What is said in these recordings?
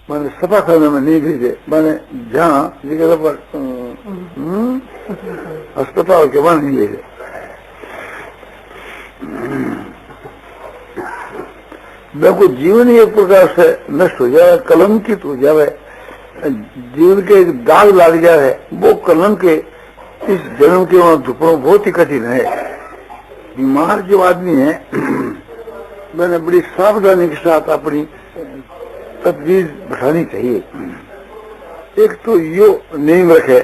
मैंने सफा खाने में नहीं भेजे, मैंने जहाँ जगह पर अस्पताल के वहां नहीं भेजे। मैं को जीवन ही एक प्रकार से नष्ट हो जाए, कलंकित हो जाए, जीवन के एक दाग लग जाए, वो कलंक के इस जन्म के वहां धुपड़ों बहुत ही कठिन है। बीमार जो आदमी है मैंने बड़ी सावधानी के साथ अपनी तदबीर बैठानी चाहिए। एक तो यो नहीं रखे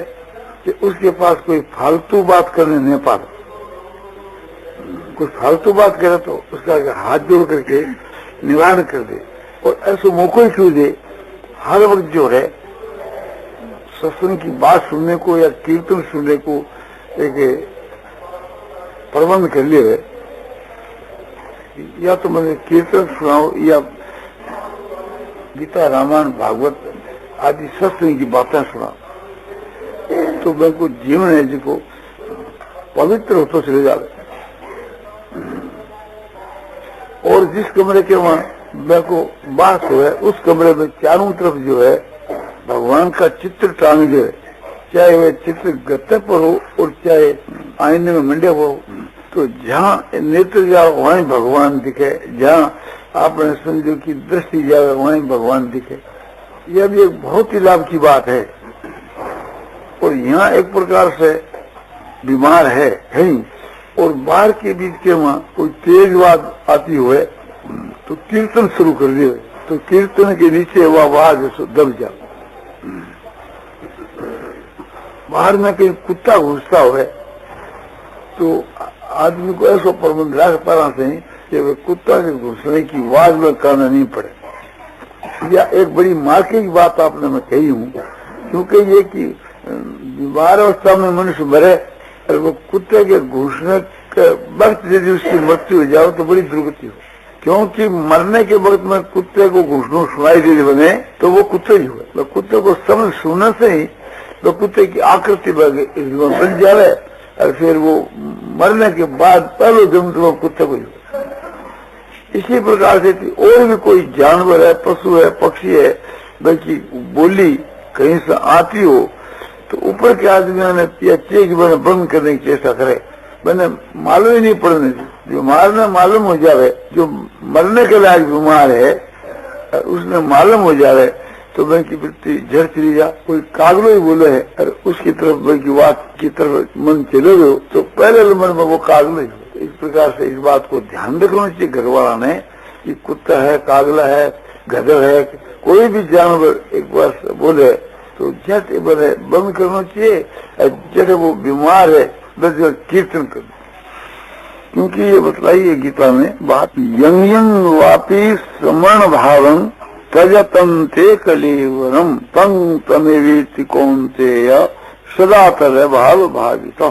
कि उसके पास कोई फालतू बात करने नहीं पाता, कोई फालतू बात करे तो उसका हाथ जोड़ करके निवारण कर दे, और ऐसे मौका ही क्यों दे। हर वक्त जो है सत्संग की बात सुनने को या कीर्तन सुनने को एक प्रबंध कर लिए, या तो मैंने कीर्तन सुनाओ या गीता रामायण भागवत आदि सत्संग की बातें सुना, तो मैं को जीवन है जिसको पवित्र होता चले जाए। और जिस कमरे के वहां मैं को बात हो है उस कमरे में चारों तरफ जो है भगवान का चित्र टांग जो है, चाहे वह चित्र गत्ते पर हो और चाहे आईने में मंडे हो, तो जहाँ नेत्र जाओ वहीं भगवान दिखे, जहाँ आपने समझो की दृष्टि जाए वहीं भगवान दिखे। यह भी एक बहुत ही लाभ की बात है। और यहाँ एक प्रकार से बीमार है ही, और बाहर के बीच के वहाँ कोई तेज बात आती हुए तो कीर्तन शुरू कर दिए, तो कीर्तन के नीचे वह आवाज दब जा। बाहर में कहीं कुत्ता घुसता हुए तो आदमी को ऐसा प्रबंध रख पाना चाहिए कि वह कुत्ता के घुसने की आवाज में करना नहीं पड़े। या एक बड़ी मार्के की बात आपने मैं कही हूँ, क्योंकि ये कि बीमार अवस्था में मनुष्य मरे और वो कुत्ते के घुसने के वक्त यदि उसकी मृत्यु हो जाए तो बड़ी दुर्गति हो, क्योंकि मरने के वक्त में कुत्ते को घुसना सुनाई दे बने तो वो कुत्ते ही हुए। तो कुत्ते को समझ सुनने से ही तो कुत्ते की आकृति बन जाए, और फिर वो मरने के बाद पहले जन्म तो वो कुत्ते को ही हुआ। इसी प्रकार से और भी कोई जानवर है, पशु है, पक्षी है, बल्कि बोली कहीं से आती हो तो ऊपर के आदमियों ने चेक बंद करने की चेष्टा करे, मैंने मालूम ही नहीं पड़ने दी। बीमार ने मालूम हो जावे, जो मरने के लायक बीमार है उसने मालूम हो जावे तो मैं की वृत्ति झड़ चली जा। कोई कागलो ही बोले है और उसकी तरफ भाई की बात की तरफ मन चले गए तो पहले मन में वो कागलो ही हो। इस प्रकार से इस बात को ध्यान रखना चाहिए घर वाला ने कि कुत्ता है, कागला है, गधर है, कोई भी जानवर एक बार बोले तो झट बंद करना चाहिए। जब वो बीमार है बस कीर्तन कर, क्योंकि ये बतलाई है गीता में बात, यंग यंग वापी समण भावं तजतंते कलेवरम तंग तमेवेति कौन्तेय सदा तर भाव भावित।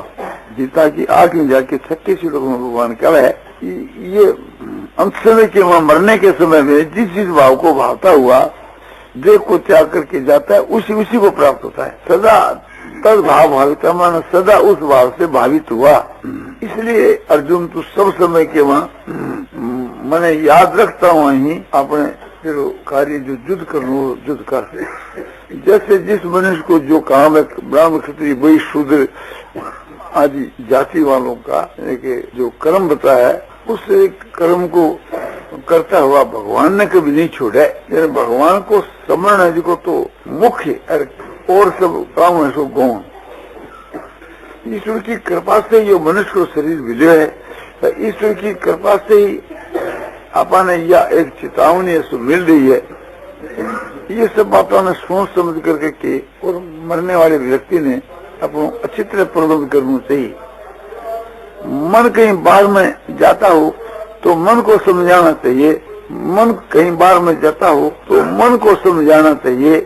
गीता की आखिर जाके 36 श्लोक में भगवान कह रहे हैं ये अंत समय के वहां मरने के समय में जिस जिस भाव को भावता हुआ देह को त्याग करके जाता है उसी को प्राप्त होता है। सदा तद भाव भावित माना सदा उस भाव से भावित हुआ। इसलिए अर्जुन तो सब समय के वहाँ मैंने याद रखता हूँ ही अपने फिर कार्य जो युद्ध करूँ युद्ध कर। जैसे जिस मनुष्य को जो काम है ब्राह्मण क्षत्रिय वही शूद्र आदि जाति वालों का जो कर्म बताया है उस कर्म को करता हुआ भगवान ने कभी नहीं छोड़ा है। भगवान को समझना जिसको तो मुख्य और सब काम है सो गौण। ईश्वर की कृपा से जो मनुष्य को शरीर मिले है, ईश्वर की कृपा से ही अपन या एक चेतावनी ऐसा मिल रही है। ये सब बातों ने सोच समझ करके की और मरने वाले व्यक्ति ने अपना अच्छी तरह प्रबंध करना चाहिए। मन कहीं बाहर में जाता हो तो मन को समझाना चाहिए, मन कहीं बाहर में जाता हो तो मन को समझाना चाहिए।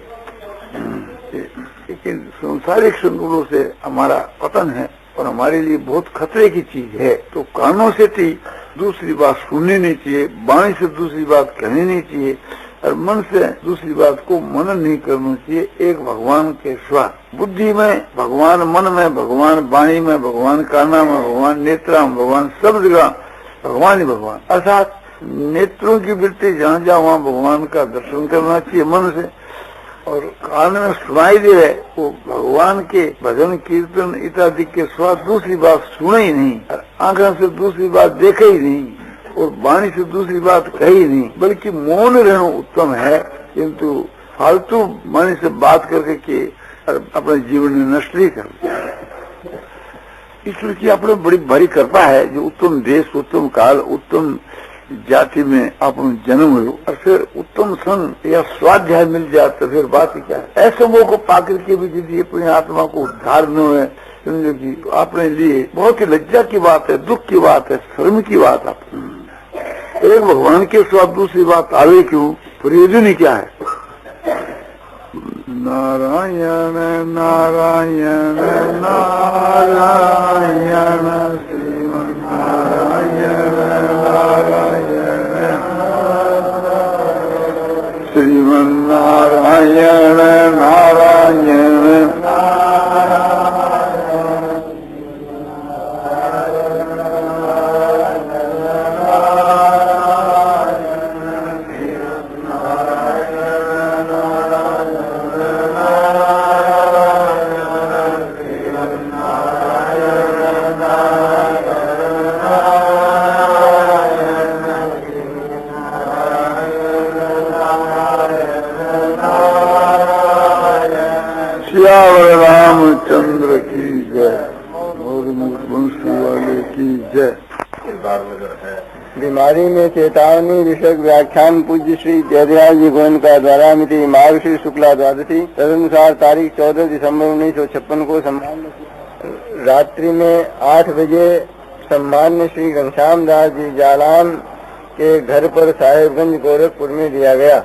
लेकिन संसारिक संकुलों से हमारा पतन है और हमारे लिए बहुत खतरे की चीज है। तो कानों से थी दूसरी बात सुननी नहीं चाहिए, वाणी से दूसरी बात कहनी नहीं चाहिए और मन से दूसरी बात को मनन नहीं करना चाहिए। एक भगवान के सिवा बुद्धि में भगवान, मन में भगवान, वाणी में भगवान, काना में भगवान, नेत्रा में भगवान, सब जगह भगवान ही भगवान। अर्थात नेत्रों की वृत्ति जहाँ जहाँ वहाँ भगवान का दर्शन करना चाहिए मन से, और कान में सुनाई दे रहे, वो भगवान के भजन कीर्तन इत्यादि के स्वाद दूसरी बात सुने ही नहीं, आंखों से दूसरी बात देखे ही नहीं, और वाणी से दूसरी बात कही नहीं, बल्कि मौन रहना उत्तम है। किंतु फालतू वाणी से बात करके के अपने जीवन में नष्ट नहीं कर दिया। ईश्वर की अपने बड़ी भारी कृपा है, जो उत्तम देश, उत्तम काल, उत्तम जाति में आप जन्म हुए और फिर उत्तम संग या स्वाध्याय मिल जाए तो फिर बात ही क्या है। ऐसे मोह को पाकर के भी यदि अपनी आत्मा को उद्धार न हुए, समझो कि तो अपने लिए बहुत ही लज्जा की बात है, दुख की बात है, शर्म की बात है। एक भगवान के स्वाद दूसरी बात आवे क्यों, प्रयोजन ही क्या है। नारायण नारायण नारायण श्रीमन नारायण नारायण श्रीमन नारायण नारायण रामचंद्र की जय और मुंशी वाले की जय। बीमारी में चेतावनी विषयक व्याख्यान पूज्य श्री जयराज जी गोयनका द्वारा मिति मार्गशीर शुक्ला द्वादशी तदनुसार तारीख 14 दिसंबर 1956 को सम्मान्य रात्रि में 8 बजे सम्मान्य श्री घनश्याम दास जी जालान के घर पर साहेबगंज गोरखपुर में दिया गया।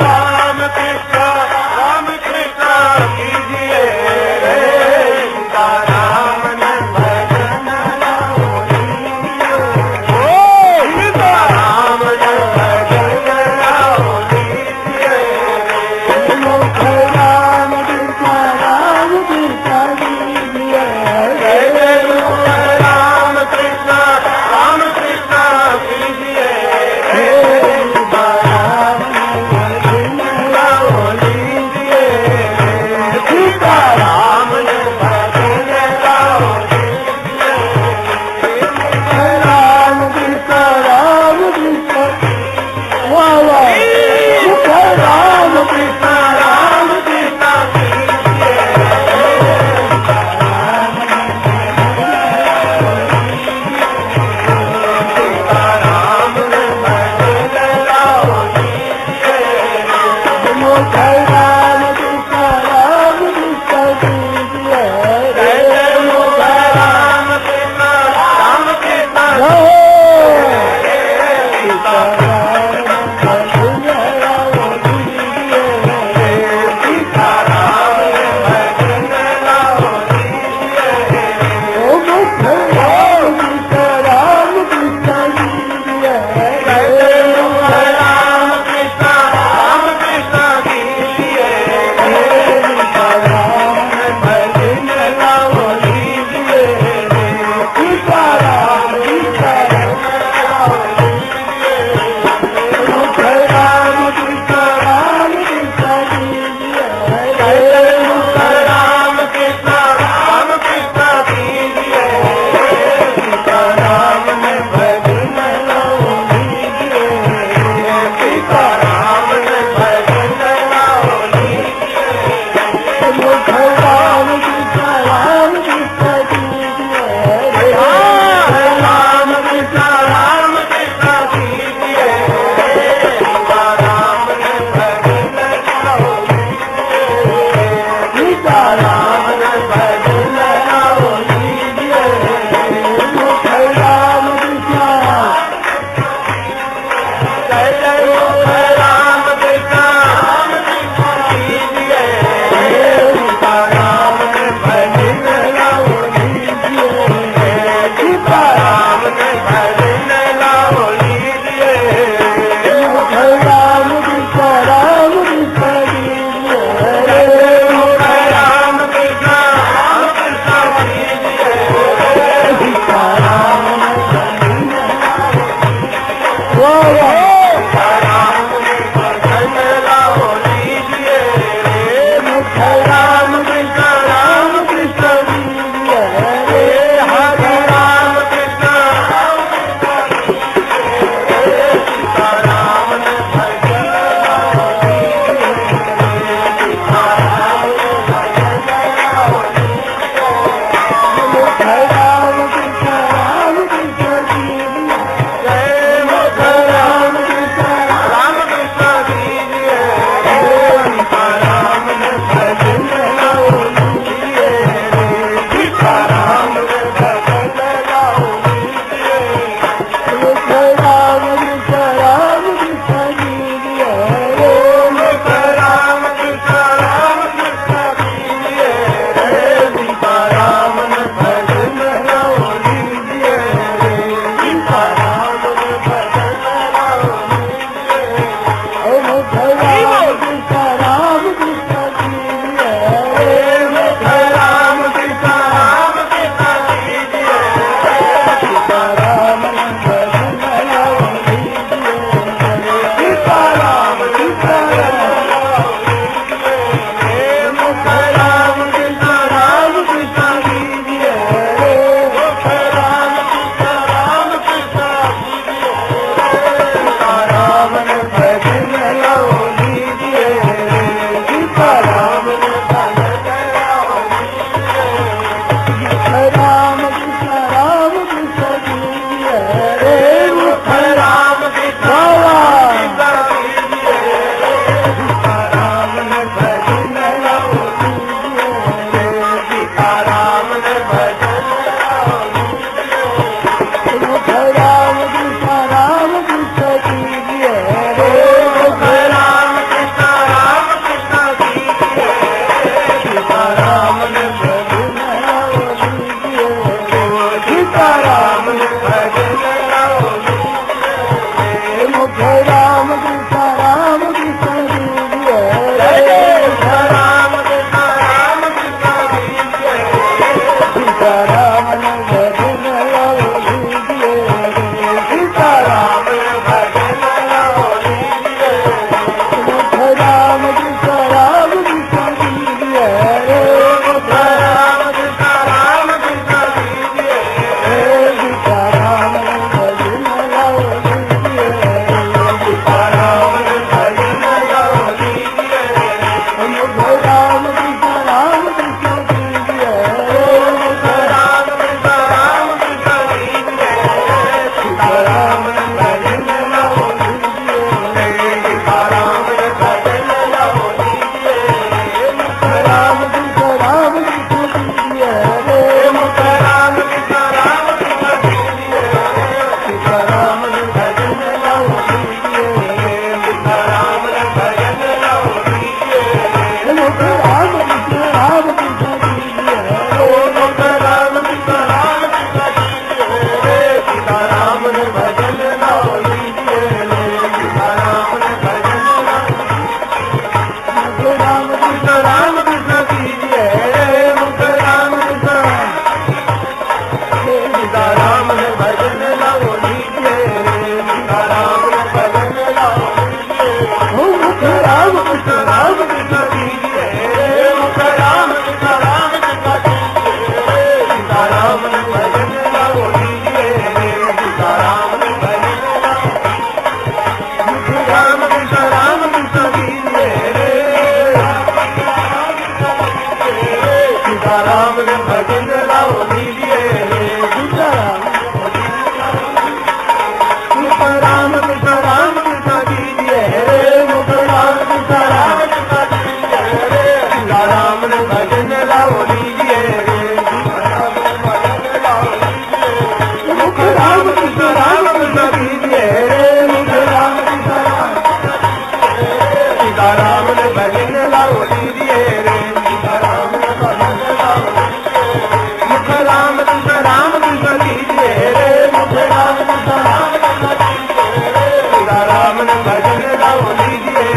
राम कृष्ण कीजिए सीताराम ने भजन सीताराम ने भजन राम कृष्ण कीजिए राम कृष्ण कीजिए सीताराम राम कृष्ण कीजिए मुख राम कृष्ण कीजिए सीताराम भजन लाओ लीजिए सीताराम भजन राम कृष्ण कीजिए सीताराम भजन लाओ लीजिए राम कृष्ण कीजिए मुख राम कृष्ण कीजिए सीताराम भजन लाओ लीजिए मुख राम कृष्ण कीजिए मुख राम कृष्ण सीताराम भजन लाओ लीजिए मुख राम कृष्ण कीजिए मुख राम कृष्ण सीताराम भजन लाओ लीजिए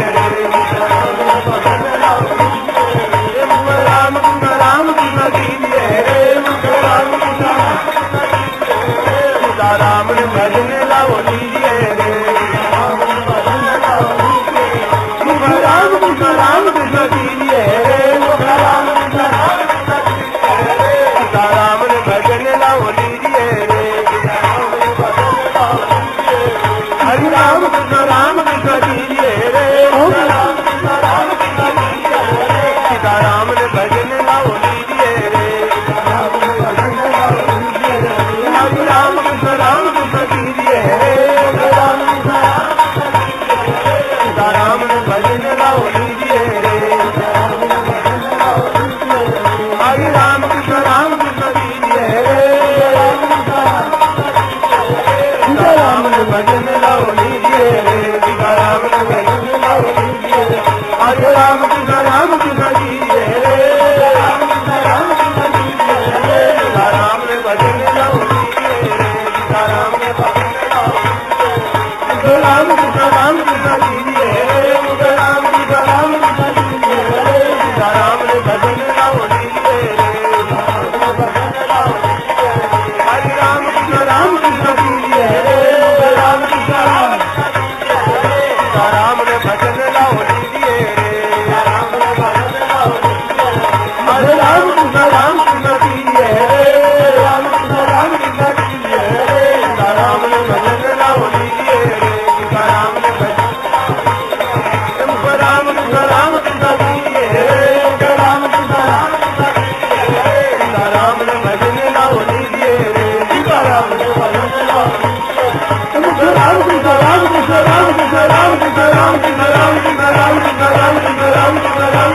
मुख राम कृष्ण कीजिए मुख राम कृष्ण सीताराम भजन लाओ लीजिए मुख राम कृष्ण कीजिए मुख राम कृष्ण सीताराम भजन लाओ लीजिए हरि राम कृष्ण कीजिए सीताराम भजन लाओ लीजिए हरि राम कृष्ण कीजिए सीताराम भजन लाओ लीजिए हरि राम कृष्ण कीजिए सीताराम भजन लाओ लीजिए सीताराम भजन लाओ लीजिए हरि राम कृष्ण कीजिए सीताराम भजन लाओ लीजिए सीताराम भजन लाओ राम कृष्ण कीजिए राम कीजिए सीताराम भजन लाओ लीजिए हरि राम कृष्ण कीजिए राम सीताराम भजन लाओ लीजिए हरि राम कृष्ण कीजिए राम कीजिए सीताराम भजन लाओ लीजिए सीताराम मुख राम कृष्ण कीजिए राम सीताराम भजन लाओ लीजिए सीताराम मुख राम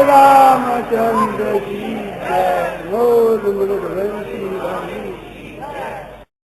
रामचंद्र जी जय, बोल बोल श्री राम।